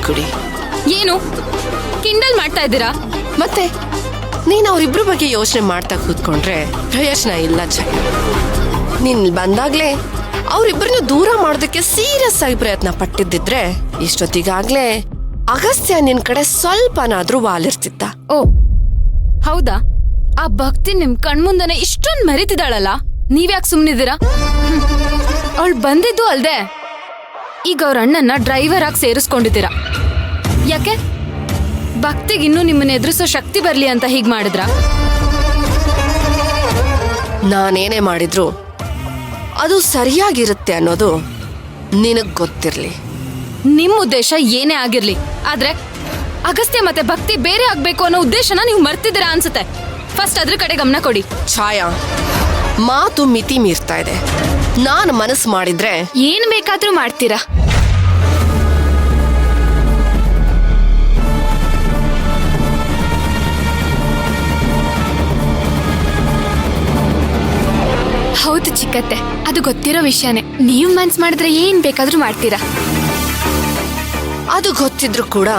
ಕುಡಿ. ಏನು ಕಿಂಡಲ್ ಮಾಡ್ತಾ ಇದ್ದೀರಾ? ಮತ್ತೆ ನೀನ್ ಅವ್ರಿಬ್ರ ಬಗ್ಗೆ ಯೋಚನೆ ಮಾಡ್ತಾ ಕೂತ್ಕೊಂಡ್ರೆ ಪ್ರಯೋಜನ ಇಲ್ಲ ಜಯ. ನೀನ್ ಬಂದಾಗ್ಲೇ ಅವ್ರಿಬ್ರನ್ನ ದೂರ ಮಾಡೋದಕ್ಕೆ ಸೀರಿಯಸ್ ಆಗಿ ಪ್ರಯತ್ನ ಪಟ್ಟಿದ್ದಿದ್ರೆ ಇಷ್ಟೊತ್ತಿಗಾಗ್ಲೇ ಅಗಸ್ತ್ಯ ನಿನ್ ಕಡೆ ಸ್ವಲ್ಪನಾದ್ರೂ ವಾಲಿರ್ತಿದ್ದ. ಓ ಹೌದಾ? ಆ ಭಕ್ತಿ ನಿಮ್ ಕಣ್ಮುಂದನೆ ಇಷ್ಟೊಂದು ಮರಿತಿದ್ದಾಳಲ್ಲ, ನೀವ್ಯಾಕೆ ಸುಮ್ನಿದ್ದೀರಾ? ಅವಳು ಬಂದಿದ್ದು ಅಲ್ದೆ ಈಗ ಅವ್ರ ಅಣ್ಣನ್ನ ಡ್ರೈವರ್ ಆಗಿ ಸೇರಿಸ್ಕೊಂಡಿದ್ದೀರಾ. ಯಾಕೆ? ಭಕ್ತಿಗಿನ್ನೂ ನಿಮ್ಮನ್ನ ಎದುರಿಸೋ ಶಕ್ತಿ ಬರ್ಲಿ ಅಂತ ಹೀಗ್ ಮಾಡಿದ್ರ? ನಾನೇನೇ ಮಾಡಿದ್ರು ಅದು ಸರಿಯಾಗಿರುತ್ತೆ ಅನ್ನೋದು ನಿನಗ್ ಗೊತ್ತಿರ್ಲಿ. ನಿಮ್ ಉದ್ದೇಶ ಏನೇ ಆಗಿರ್ಲಿ, ಆದ್ರೆ ಅಗಸ್ತ್ಯ ಮತ್ತೆ ಭಕ್ತಿ ಬೇರೆ ಆಗ್ಬೇಕು ಅನ್ನೋ ಉದ್ದೇಶನ ನೀವು ಮರ್ತಿದ್ದೀರಾ ಅನ್ಸುತ್ತೆ. ಫಸ್ಟ್ ಅದ್ರ ಕಡೆ ಗಮನ ಕೊಡಿ. ಛಾಯಾ, ಮಾತು ಮಿತಿ ಮೀರ್ತಾ ಇದೆ. ನಾನು ಮನಸ್ಸು ಮಾಡಿದ್ರೆ ಏನ್ ಬೇಕಾದ್ರೂ ಮಾಡ್ತೀರಾ. ಹೌದು ಚಿಕ್ಕತ್ತೆ, ಅದು ಗೊತ್ತಿರೋ ವಿಷಯನೇ. ನೀವ್ ಮನ್ಸ್ ಮಾಡಿದ್ರೆ ಏನ್ ಬೇಕಾದ್ರೂ ಮಾಡ್ತೀರಾ. ಅದು ಗೊತ್ತಿದ್ರು ಕೂಡ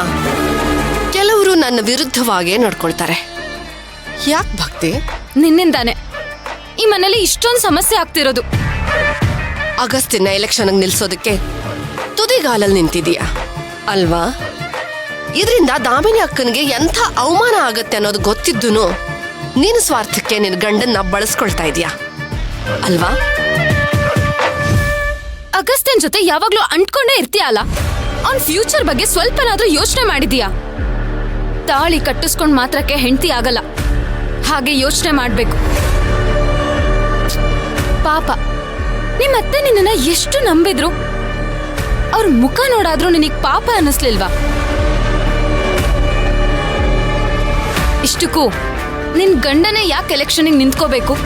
ಕೆಲವರು ನನ್ನ ವಿರುದ್ಧವಾಗೇ ನಡ್ಕೊಳ್ತಾರೆ. ಯಾಕೆ ಭಕ್ತಿ? ನಿನ್ನಿಂದಾನೆ ಈ ಮನೇಲಿ ಇಷ್ಟೊಂದು ಸಮಸ್ಯೆ ಆಗ್ತಿರೋದು. ಅಗಸ್ತ್ಯನ ಎಲೆಕ್ಷನ್ ನಿಲ್ಸೋದಕ್ಕೆ ತುದಿಗಾಲಲ್ಲಿ ನಿಂತಿದೀಯ ಅಲ್ವಾ? ಇದರಿಂದ ದಾಮಿನಿ ಅಕ್ಕನಿಗೆ ಎಂಥ ಅವಮಾನ ಆಗತ್ತೆ ಅನ್ನೋದು ಗೊತ್ತಿದ್ದೂನು ನೀನು ಸ್ವಾರ್ಥಕ್ಕೆ ನಿನ್ನ ಗಂಡನ್ನ ಬಳಸ್ಕೊಳ್ತಾ ಇದೀಯಾ ಅಲ್ವಾ? ಅಗಸ್ತ್ಯನ್ ಜೊತೆ ಯಾವಾಗ್ಲೂ ಅಂಟ್ಕೊಂಡೇ ಇರ್ತೀಯ ಅಲ್ಲ? ಅವ್ನ್ ಫ್ಯೂಚರ್ ಬಗ್ಗೆ ಸ್ವಲ್ಪನಾದ್ರೂ ಯೋಚನೆ ಮಾಡಿದೀಯಾ? ತಾಳಿ ಕಟ್ಟಿಸ್ಕೊಂಡ್ ಮಾತ್ರಕ್ಕೆ ಹೆಂಡತಿ ಆಗಲ್ಲ, ಹಾಗೆ ಯೋಚನೆ ಮಾಡ್ಬೇಕು. ಪಾಪ ನಿಮ್ಮತ್ತೆ ನಿನ್ನ ಎಷ್ಟು ನಂಬಿದ್ರು, ಅವ್ರ ಮುಖ ನೋಡಾದ್ರೂ ನಿನಗ್ ಪಾಪ ಅನ್ನಿಸ್ಲಿಲ್ವಾ? ಇಷ್ಟಕ್ಕೂ ನಿನ್ ಗಂಡನೇ ಯಾಕೆ ಎಲೆಕ್ಷನ್ಗೆ ನಿಂತ್ಕೋಬೇಕು?